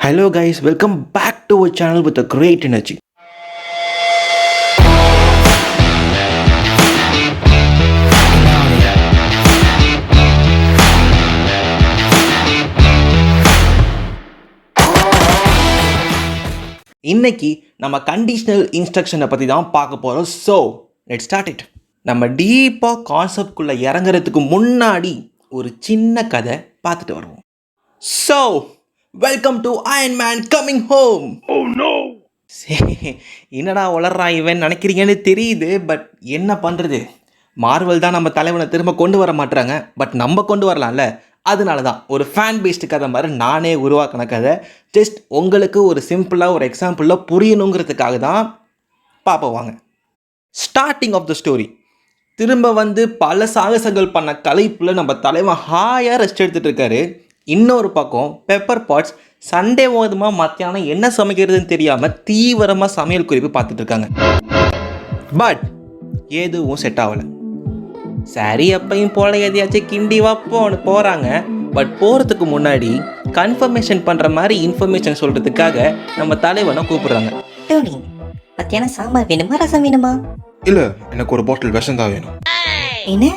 Hello guys, welcome back to our channel with a great energy. இன்னைக்கு நம்ம conditional இன்ஸ்ட்ரக்ஷனை பற்றி தான் பார்க்க போகிறோம். So let's start it. நம்ம டீப்பாக கான்செப்ட்குள்ளே இறங்குறதுக்கு முன்னாடி ஒரு சின்ன கதை பார்த்துட்டு வருவோம். So welcome to Iron Man coming home. Oh no, என்னடா வளர்றா இவன் நினைக்கிறீங்கன்னு தெரியுது. பட் என்ன பண்ணுறது, மார்வல் தான் நம்ம தலைவனை திரும்ப கொண்டு வர மாட்டுறாங்க. பட் நம்ம கொண்டு வரலாம்ல, அதனால தான் ஒரு ஃபேன் பேஸ்டு கதை மாதிரி நானே உருவாக்கின கதை. ஜஸ்ட் உங்களுக்கு ஒரு சிம்பிளாக ஒரு எக்ஸாம்பிளில் புரியணுங்கிறதுக்காக தான் பார்ப்போம் வாங்க. Starting of the story. திரும்ப வந்து பல சாகசங்கள் பண்ண கலைப்பில் நம்ம தலைவன் ஹாயாக ரெஸ்ட் எடுத்துகிட்டு இருக்காரு. இன்னொரு பக்கம் பெப்பர் பாட்ஸ் சண்டே ஓதுமாக மத்தியானம் என்ன சமைக்கிறதுன்னு தெரியாமல் தீவிரமாக சமையல் குறிப்பு பார்த்துட்டு இருக்காங்க. பட் எதுவும் செட் ஆகலை. சரி அப்பையும் போல எதையாச்சும் கிண்டி வைப்போன்னு போகிறாங்க. பட் போகிறதுக்கு முன்னாடி கன்ஃபர்மேஷன் பண்ணுற மாதிரி இன்ஃபர்மேஷன் சொல்கிறதுக்காக நம்ம தலைவனை கூப்பிடுறாங்க. டோனி, மத்தியானம் சாம்பார் வேணுமா ரசம் வேணுமா? இல்லை, எனக்கு ஒரு பாட்டில் விஷம் தான் வேணும். என்ன?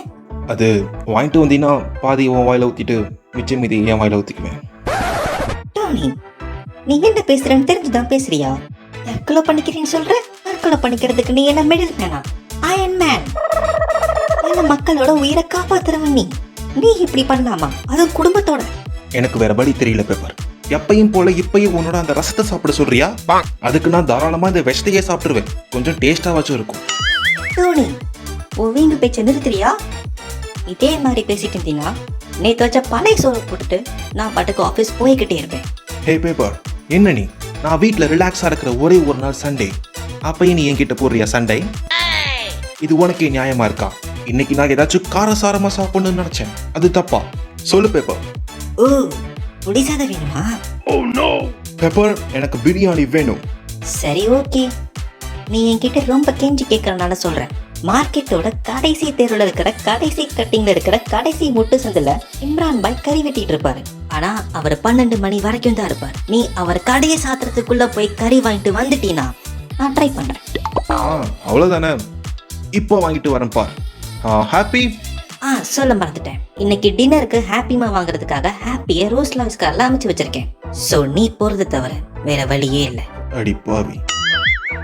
அது வாங்கிட்டு வந்தீங்கன்னா பாதி உன் வாயில் ஊற்றிட்டு மிச்சம் மீதி என் வாயில் ஊற்றிக்குவேன். டோனி, நீ என்ன பேசுறேன்னு தெரிஞ்சுதான் பேசுறியா? தற்கொலை பண்ணிக்கிறேன்னு சொல்ற? தற்கொலை பண்ணிக்கிறதுக்கு நீ என்ன மெடல் வேணா? அயர்ன் மேன், இந்த மக்களோட உயிரை காப்பாத்துறவன் நீ. நீ இப்படி பண்ணலாமா, அதுவும் குடும்பத்தோட? எனக்கு வேற வழி தெரியல பேப்பர். எப்பையும் போல இப்பயும் உன்னோட அந்த ரசத்தை சாப்பிட சொல்றியா? அதுக்கு நான் தாராளமா இந்த விஷத்தையே சாப்பிடுவேன். கொஞ்சம் டேஸ்டாவாச்சும் இருக்கும். டோனி, உன் வீங்கு பேச்ச நிறுத்துறியா? இதே மாதிரி பேசிட்டு இருந்தீங்கன்னா நேற்று வச்ச பழைய சோறு போட்டுட்டு நான் பாட்டுக்கு ஆஃபீஸ் போய்கிட்டே இருப்பேன். ஹே பேப்பர், என்ன நீ? நான் வீட்டில் ரிலாக்ஸாக இருக்கிற ஒரே ஒரு நாள் சண்டே, அப்பயும் நீ என்கிட்ட போடுறியா சண்டை? இது உனக்கே நியாயமா இருக்கா? இன்னைக்கு நான் ஏதாச்சும் காரசாரமா சாப்பிடணும்னு நினைச்சேன், அது தப்பா? சொல்லு பேப்பர். ஓ, புடிசாத வேணுமா? ஓ நோ பேப்பர், எனக்கு பிரியாணி வேணும். சரி ஓகே, நீ என்கிட்ட ரொம்ப கெஞ்சி கேட்கறனால சொல்றேன். மார்க்கெட்டோட கடைசி தெருவில் இருக்கிற கடைசி கட்டிங்ல இருக்கிற கடைசி முட்டு சந்தில இம்ரான் பாய் கறி வெட்டிட்டு இருப்பாரு. ஆனா அவர் 12 மணி வரைக்கும் தான் இருப்பார். நீ அவர் கடையை சாத்துறதுக்குள்ள போய் கறி வாங்கிட்டு வந்துட்டீனா நான் ட்ரை பண்றேன். அவ்வளவுதானே, இப்போ வாங்கிட்டு வரேன் பார். ஹாப்பி. சொல்ல மறந்துட்டேன். இன்னைக்கு டின்னருக்கு ஹாப்பிமா வாங்குறதுக்காக ஹாப்பியை ரோஸ் லாய்ஸ் கார்ல அமைச்சு வச்சிருக்கேன். சோ நீ போறது தவிர வேற வழியே இல்லை. அடி பாவி,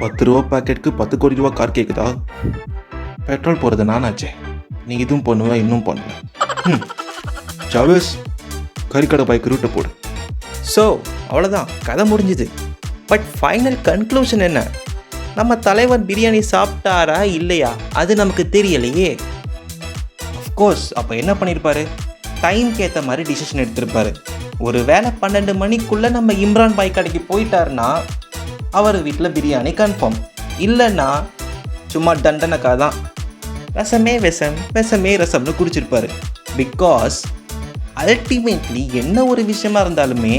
10 ரூபா பாக்கெட்டுக்கு 10 கோடி ரூபா கார் கேக்குதா? பெட்ரோல் போறது நானாச்சே, நீ இதுவும் பண்ணுவ இன்னும் பண்ணுவ. ஜாவேஸ், கறிக்கடை பைக் ரூட்டை போடு. ஸோ அவ்வளோதான், கதை முடிஞ்சுது. பட் ஃபைனல் கன்க்ளூஷன் என்ன? நம்ம தலைவர் பிரியாணி சாப்பிட்டாரா இல்லையா அது நமக்கு தெரியலையே. அஃப்கோர்ஸ் அப்போ என்ன பண்ணியிருப்பாரு? டைம்க்கு ஏற்ற மாதிரி டிசிஷன் எடுத்திருப்பாரு. ஒரு வேளை 12 மணிக்குள்ளே நம்ம இம்ரான் பாய் கடைக்கு போயிட்டாருன்னா அவர் வீட்டில் பிரியாணி கன்ஃபார்ம். இல்லைன்னா சும்மா தண்டனைக்காக தான் ரசமே விஷம் விஷமே ரசம்னு குடிச்சிருப்பாரு. பிகாஸ் அல்டிமேட்லி என்ன ஒரு விஷயமா இருந்தாலுமே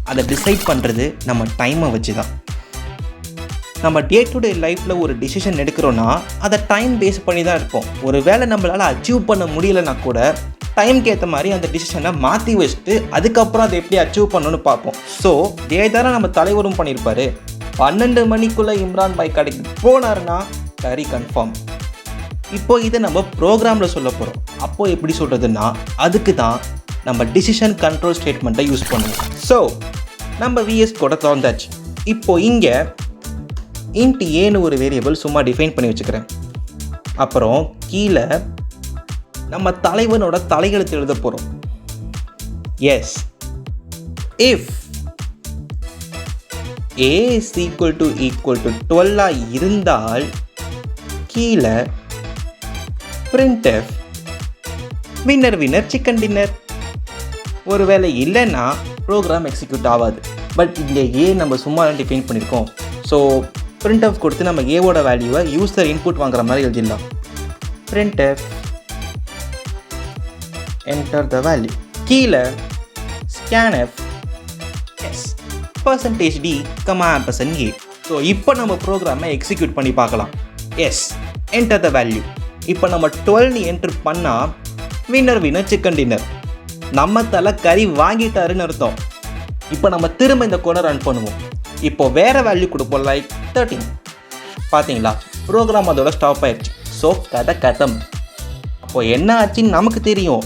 அதை டிசைட் பண்ணுறது நம்ம டைமை வச்சு தான். நம்ம டே டு டே லைஃப்பில் ஒரு டிசிஷன் எடுக்கிறோன்னா அதை டைம் பேஸ் பண்ணி தான் இருப்போம். ஒரு வேளை நம்மளால் அச்சீவ் பண்ண முடியலைன்னா கூட டைம்க்கு ஏற்ற மாதிரி அந்த டிசிஷனை மாற்றி வச்சுட்டு அதுக்கப்புறம் அதை எப்படி அச்சீவ் பண்ணணும்னு பார்ப்போம். ஸோ இதே தானே நம்ம தலைவரும் பண்ணியிருப்பாரு. 12 மணிக்குள்ளே இம்ரான் பாய் கடைக்கு போனாருன்னா கறி கன்ஃபார்ம். இப்போ இதை நம்ம ப்ரோக்ராமில் சொல்ல போகிறோம். அப்போது எப்படி சொல்கிறதுன்னா அதுக்கு தான் நம்ம டிசிஷன் கண்ட்ரோல் ஸ்டேட்மெண்ட்டை யூஸ் பண்ணுவோம். ஸோ நம்ம விஎஸ் கோட திறந்தாச்சு. இப்போ இங்கே இன்ட் ஏன்னு ஒரு வேரியபிள் சும்மா டிஃபைன் பண்ணி வச்சுக்கிறேன். அப்புறம் கீழே நம்ம தலைவனோட தலையெழுத்து எழுத போகிறோம். Yes, if a is equal to 12 இருந்தால் கீழே printf winner winner chicken dinner. ஒருவேளை இல்லைன்னா ப்ரோக்ராம் எக்ஸிக்யூட் ஆகாது. பட் இங்கே ஏ நம்ம சும்மா டிஃபைன் பண்ணியிருக்கோம். ஸோ printf கொடுத்து நம்ம ஏவோட வேல்யூவை யூசர் இன்புட் வாங்குற மாதிரி எழுதிடலாம். printf enter the value. கீழே scanf %d, %a. ஸோ இப்போ நம்ம ப்ரோக்ராமை எக்ஸிக்யூட் பண்ணி பார்க்கலாம். Yes, enter the value. இப்போ நம்ம 12 என்டர் பண்ணால் வின்னர் வின்னர் சிக்கன் டின்னர். நம்ம தலை கறி வாங்கிட்டாருன்னு அர்த்தம். இப்போ நம்ம திரும்ப இந்த கோடை ரன் பண்ணுவோம். இப்போ வேறு வேல்யூ கொடுப்போம், லைக் 13. பார்த்தீங்களா, ப்ரோக்ராம் அதோட ஸ்டாப் ஆயிடுச்சு. ஸோ கதை கதம். அப்போ என்ன ஆச்சுன்னு நமக்கு தெரியும்,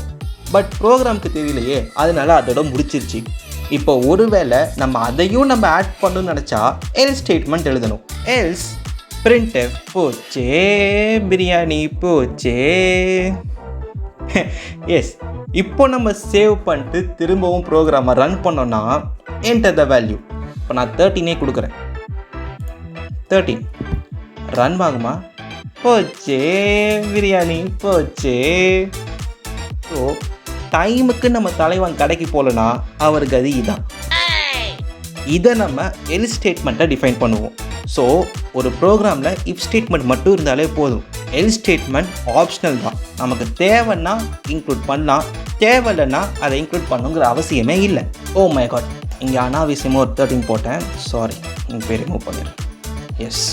பட் ப்ரோக்ராமுக்கு தெரியலையே, அதனால அதோட முடிச்சிருச்சு. இப்போ ஒருவேளை நம்ம அதையும் நம்ம ஆட் பண்ணணும்னு நினச்சா எல்ஸ் ஸ்டேட்மெண்ட் எழுதணும். எல்ஸ் printf போச்சே, பிரியாணி போச்சே. எஸ், இப்போ நம்ம சேவ் பண்ணிட்டு திரும்பவும் ப்ரோக்ராமை ரன் பண்ணோன்னா என்டர் த வேல்யூ. இப்போ நான் 13 கொடுக்குறேன். 13 ரன் ஆகுமா? போச்சே, பிரியாணி போச்சே. ஸோ டைமுக்கு நம்ம தலைவன் கடைக்கு போகலன்னா அவர் கதி இதான். இதை நம்ம எல்ஸ் ஸ்டேட்மெண்ட்டை டிஃபைன் பண்ணுவோம். ஸோ ஒரு ப்ரோக்ராமில் இஃப் ஸ்டேட்மெண்ட் மட்டும் இருந்தாலே போதும். எல்ஸ் ஸ்டேட்மெண்ட் ஆப்ஷனல் தான். நமக்கு தேவைன்னா இன்க்ளூட் பண்ணலாம், தேவையில்லைன்னா அதை இன்க்ளூட் பண்ணுங்கிற அவசியமே இல்லை. ஓ மை காட், இங்கே அனாவசியமாக ஒரு 13 போட்டேன், சாரி, இங்கே போய் ரிமூவ் பண்ணிடுறேன். S,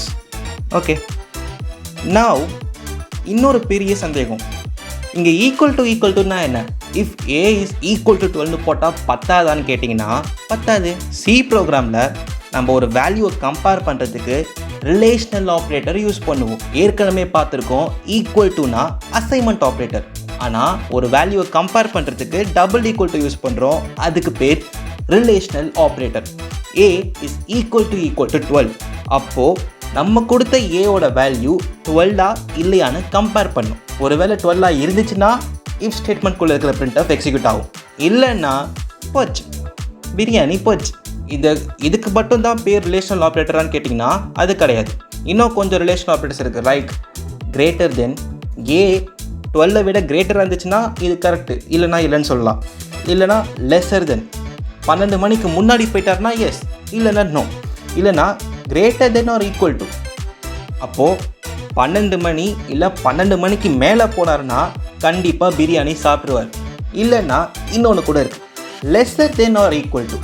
okay. நவ் இன்னொரு பெரிய சந்தேகம், இங்கே ஈக்குவல் டுனா என்ன? If A is equal to 12 போட்டால் பத்தாதான்னு கேட்டிங்கன்னா பத்தாது. சி ப்ரோக்ராமில் நம்ம ஒரு வேல்யூவை கம்பேர் பண்ணுறதுக்கு ரிலேஷனல் ஆப்ரேட்டர் யூஸ் பண்ணுவோம். ஏற்கனவே பார்த்துருக்கோம், ஈக்குவல் டுனா அசைன்மெண்ட் ஆப்ரேட்டர். ஆனால் ஒரு வேல்யூவை கம்பேர் பண்ணுறதுக்கு டபுள் ஈக்குவல் டு யூஸ் பண்ணுறோம், அதுக்கு பேர் relational operator. A is equal to 12. அப்போது நம்ம கொடுத்த ஏவோட வேல்யூ 12 இல்லையான்னு கம்பேர் பண்ணும். ஒருவேளை 12 இருந்துச்சுன்னா இஃப் ஸ்டேட்மெண்ட்குள்ளே இருக்கிற printf எக்ஸிக்யூட் ஆகும். இல்லைன்னா போச்சு, பிரியாணி போச்சு. இதுக்கு மட்டும் தான் பேர் ரிலேஷனல் ஆப்ரேட்டரான்னு கேட்டிங்கன்னா அது கிடையாது. இன்னும் கொஞ்சம் ரிலேஷனல் ஆப்ரேட்டர்ஸ் இருக்குது, லைக் கிரேட்டர் தென். ஏ 12 விட கிரேட்டராக இருந்துச்சுன்னா இது கரெக்டு, இல்லைனா இல்லைன்னு சொல்லலாம். இல்லைனா லெஸர் தென், 12 மணிக்கு முன்னாடி போயிட்டார்னா எஸ், இல்லைனா நோ. இல்லைனா greater than or equal to. அப்போது 12 மணி இல்லை 12 மணிக்கு மேலே போனார்னா கண்டிப்பாக பிரியாணி சாப்பிடுவார். இல்லைன்னா இன்னொன்று கூட இருக்குது, lesser than or equal to.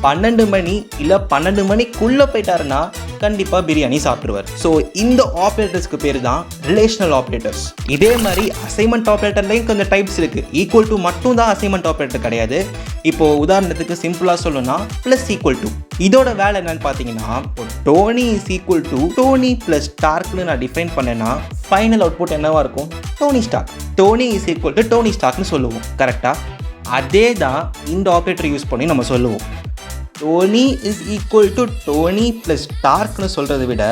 12 மணி இல்லை 12 மணிக்குள்ளே போயிட்டாருன்னா கண்டிப்பாக பிரியாணி சாப்பிடுவார். ஸோ இந்த ஆப்ரேட்டர்ஸ்க்கு பேர் தான் ரிலேஷனல் ஆப்ரேட்டர்ஸ். இதே மாதிரி அசைன்மெண்ட் ஆப்ரேட்டர்லேயும் கொஞ்சம் டைப்ஸ் இருக்குது. ஈக்குவல் டு மட்டும் தான் அசைன்மெண்ட் ஆப்ரேட்டர் கிடையாது. இப்போது உதாரணத்துக்கு சிம்பிளாக சொல்லணும்னா ப்ளஸ் ஈக்குவல் டு. இதோட வேலை என்னன்னு பார்த்தீங்கன்னா, Tony is equal to Tony plus ஸ்டார்க்னு நான் டிஃபைன் பண்ணேன்னா ஃபைனல் அவுட்புட் என்னவா இருக்கும்? Tony Stark. Tony is equal to Tony ஸ்டார்க்னு சொல்லுவோம், கரெக்டாக? அதே தான் இந்த ஆப்ரேட்டர் யூஸ் பண்ணி நம்ம சொல்லுவோம். Tony is equal to Tony plus ஸ்டார்க்னு சொல்கிறத விட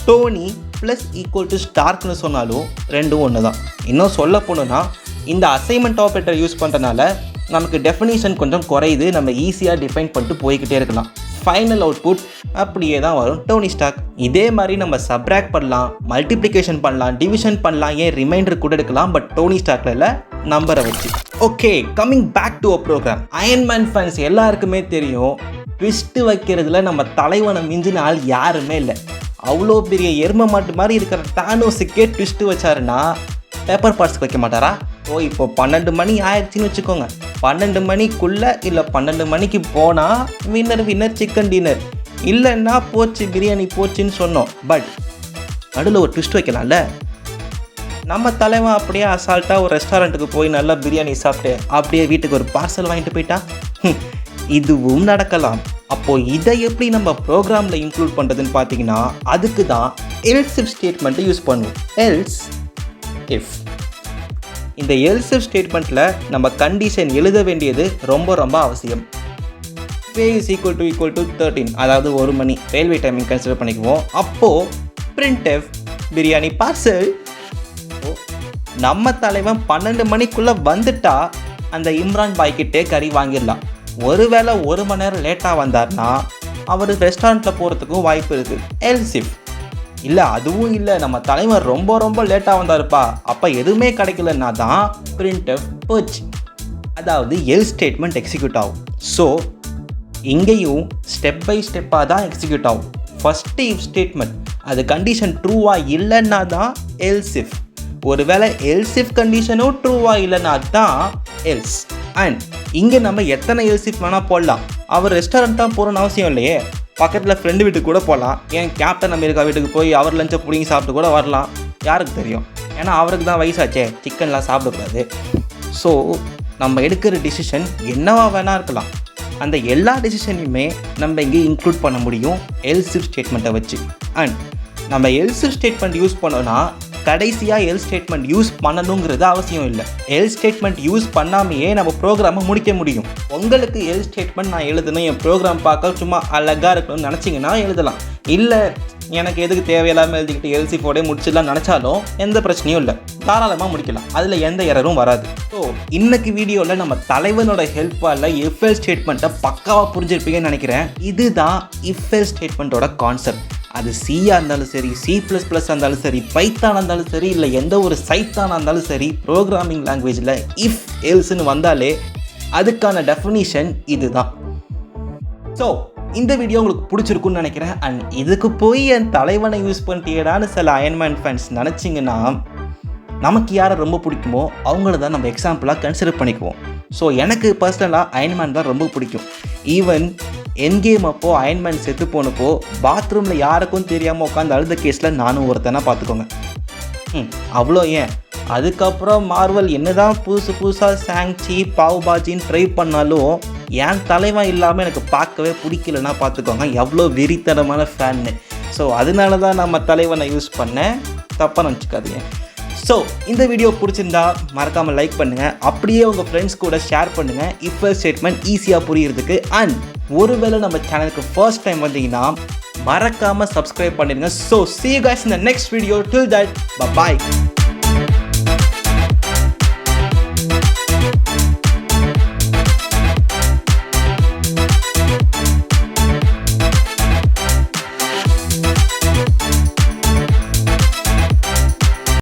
டோனி ப்ளஸ் ஈக்குவல் டு ஸ்டார்க்னு சொன்னாலும் ரெண்டும் ஒன்று தான். இன்னும் சொல்ல போனோன்னா இந்த அசைன்மெண்ட் ஆப்ரேட்டர் யூஸ் பண்ணுறதுனால நமக்கு டெஃபினிஷன் கொஞ்சம் குறையுது, நம்ம ஈஸியாக டிஃபைன் பண்ணிட்டு போய்கிட்டே இருக்கலாம். ஃபைனல் அவுட்புட் அப்படியே தான் வரும், டோனி ஸ்டார்க். இதே மாதிரி நம்ம சப்ராக்ட் பண்ணலாம், மல்டிப்ளிகேஷன் பண்ணலாம், டிவிஷன் பண்ணலாம், ஏன் ரிமைண்டர் கூட எடுக்கலாம், பட் டோனி ஸ்டார்க்கில் இல்லை, நம்பரை வச்சு. Okay, coming back to a program. Iron Man fans எல்லாருக்குமே தெரியும், ட்விஸ்ட்டு வைக்கிறதுல நம்ம தலைவனை மிஞ்சின ஆள் யாருமே இல்லை. அவ்வளோ பெரிய எருமை மாட்டு மாதிரி இருக்கிற தானோஸுக்கே ட்விஸ்ட்டு வச்சாருன்னா பேப்பர் பார்ட்ஸ்க்கு வைக்க மாட்டாரா? ஓ, இப்போ 12 மணி ஆயிடுச்சுன்னு வச்சுக்கோங்க. 12 மணிக்குள்ளே இல்லை 12 மணிக்கு போனால் வின்னர் சிக்கன் டின்னர், இல்லைன்னா போச்சு பிரியாணி போச்சுன்னு சொன்னோம். பட் நடுவில் ஒரு ட்விஸ்ட் வைக்கலாம்ல. நம்ம தலைவன் அப்படியே அசால்ட்டாக ஒரு ரெஸ்டாரண்ட்டுக்கு போய் நல்லா பிரியாணி சாப்பிட்டு அப்படியே வீட்டுக்கு ஒரு பார்சல் வாங்கிட்டு போயிட்டா, இதுவும் நடக்கலாம். அப்போது இதை எப்படி நம்ம ப்ரோக்ராமில் இன்க்ளூட் பண்ணுறதுன்னு பார்த்தீங்கன்னா, அதுக்கு தான் எல்ஸ் இஃப் ஸ்டேட்மெண்ட்டை யூஸ் பண்ணுவோம். Else if. இந்த எல்ஸ் இஃப் ஸ்டேட்மெண்ட்டில் நம்ம கண்டிஷன் எழுத வேண்டியது ரொம்ப ரொம்ப அவசியம். பே இஸ் ஈக்குவல் டு 13, அதாவது 1 மணி ரயில்வே டைமிங் கன்சிடர் பண்ணிக்குவோம். அப்போது printf பிரியாணி பார்சல். நம்ம தலைவன் 12 மணிக்குள்ளே வந்துட்டா அந்த இம்ரான் பாய்கிட்டே கறி வாங்கிடலாம். ஒருவேளை 1 மணி நேரம் லேட்டாக வந்தார்னா அவர் ரெஸ்டாரண்ட்டில் போகிறதுக்கும் வாய்ப்பு இருக்குது. Else if. இல்லை அதுவும் இல்லை, நம்ம தலைவர் ரொம்ப லேட்டாக வந்தாருப்பா, அப்போ எதுவுமே கிடைக்கலன்னா தான் printf போச்சு, அதாவது எல் ஸ்டேட்மெண்ட் எக்ஸிக்யூட் ஆகும். ஸோ இங்கேயும் ஸ்டெப் பை ஸ்டெப்பாக தான் எக்ஸிக்யூட் ஆகும். ஃபஸ்ட்டு இஃப் ஸ்டேட்மெண்ட், அது கண்டிஷன் ட்ரூவாக இல்லைன்னா தான் எல்ஸ் இஃப். ஒருவேளை எல்ஸ் இஃப் கண்டிஷனும் ட்ரூவாக இல்லைன்னா தான் எல்ஸ். அண்ட் இங்கே நம்ம எத்தனை எல்ஸ் இஃப் வேணால் போடலாம். அவர் ரெஸ்டாரண்ட் தான் போகணுன்னு அவசியம் இல்லையே, பக்கத்தில் ஃப்ரெண்டு வீட்டுக்கு கூட போகலாம். ஏன் கேப்டன் அமெரிக்கா வீட்டுக்கு போய் அவர் லஞ்சை பிடிங்கி சாப்பிட்டு கூட வரலாம், யாருக்கு தெரியும்? ஏன்னா அவருக்கு தான் வயசாச்சே, சிக்கன்லாம் சாப்பிடக்கூடாது. ஸோ நம்ம எடுக்கிற டிசிஷன் என்னவா வேணா இருக்கலாம். அந்த எல்லா டெசிஷனையுமே நம்ம இங்கே இன்க்ளூட் பண்ண முடியும் எல்ஸ் இஃப் ஸ்டேட்மெண்ட்டை வச்சு. அண்ட் நம்ம எல்ஸ் இஃப் ஸ்டேட்மெண்ட் யூஸ் பண்ணோன்னா கடைசியாக எல் ஸ்டேட்மெண்ட் யூஸ் பண்ணணுங்கிறது அவசியம் இல்லை. எல் ஸ்டேட்மெண்ட் யூஸ் பண்ணாமையே நம்ம ப்ரோக்ராமை முடிக்க முடியும். உங்களுக்கு எல் ஸ்டேட்மெண்ட் நான் எழுதணும், என் ப்ரோக்ராம் பார்க்க சும்மா அழகாக இருக்கணும்னு நினச்சிங்கன்னா எழுதலாம். இல்லை எனக்கு எதுக்கு தேவையில்லாமல் எழுதிக்கிட்டு எல்சிஃபோடே முடிச்சிடலாம் நினச்சாலும் எந்த பிரச்சனையும் இல்லை, தாராளமாக முடிக்கலாம். அதில் எந்த எரரும் வராது. ஸோ இன்னைக்கு வீடியோவில் நம்ம தலைவனோட ஹெல்ப்பால் எஃப்எல் ஸ்டேட்மெண்ட்டை பக்காவாக புரிஞ்சிருப்பீங்கன்னு நினைக்கிறேன். இதுதான் எஃப்எல் ஸ்டேட்மெண்ட்டோட கான்செப்ட். அது சியாக இருந்தாலும் சரி, C++ இருந்தாலும் சரி, பைத்தானாக இருந்தாலும் சரி, இல்லை எந்த ஒரு சைத்தானாக இருந்தாலும் சரி, ப்ரோக்ராமிங் லாங்குவேஜில் இஃப் எல்ஸ்ன்னு வந்தாலே அதுக்கான டெஃபினிஷன் இதுதான். ஸோ இந்த வீடியோ உங்களுக்கு பிடிச்சிருக்குன்னு நினைக்கிறேன். அண்ட் இதுக்கு போய் என் தலைவனை யூஸ் பண்ணிட்டேடான்னு சில அயன்மேன் ஃபேன்ஸ் நினச்சிங்கன்னா, நமக்கு யாரை ரொம்ப பிடிக்குமோ அவங்கள தான் நம்ம எக்ஸாம்பிளாக கன்சிடர் பண்ணிக்குவோம். ஸோ எனக்கு பர்சனலாக அயன்மேன் தான் ரொம்ப பிடிக்கும். ஈவன் என்கேம் அப்போ அயன்மேன் செத்து போனப்போ பாத்ரூமில் யாருக்கும் தெரியாமல் உட்காந்து அழுத கேஸில் நானும் ஒருத்தனா பார்த்துக்கோங்க. அவ்வளோ ஏன், அதுக்கப்புறம் மார்வல் என்னதான் புதுசாக சாங்சி பாவ்பாஜின்னு ட்ரை பண்ணாலும் என் தலைவன் இல்லாமல் எனக்கு பார்க்கவே பிடிக்கலன்னா பார்த்துக்கோங்க எவ்வளோ வெறித்தனமான ஃபேன்னு. ஸோ அதனால தான் நம்ம தலைவனை யூஸ் பண்ணேன், தப்பாக நினச்சிக்காதீங்க. ஸோ இந்த வீடியோ பிடிச்சிருந்தா மறக்காமல் லைக் பண்ணுங்கள், அப்படியே உங்கள் ஃப்ரெண்ட்ஸ் கூட ஷேர் பண்ணுங்கள் இஃப் ஸ்டேட்மெண்ட் ஈஸியாக புரியுறதுக்கு. அண்ட் ஒருவேளை நம்ம சேனலுக்கு ஃபர்ஸ்ட் டைம் வந்தீங்கன்னா மறக்காமல் சப்ஸ்கிரைப் பண்ணிடுங்க. So see you guys in the next video. Till that, bye bye.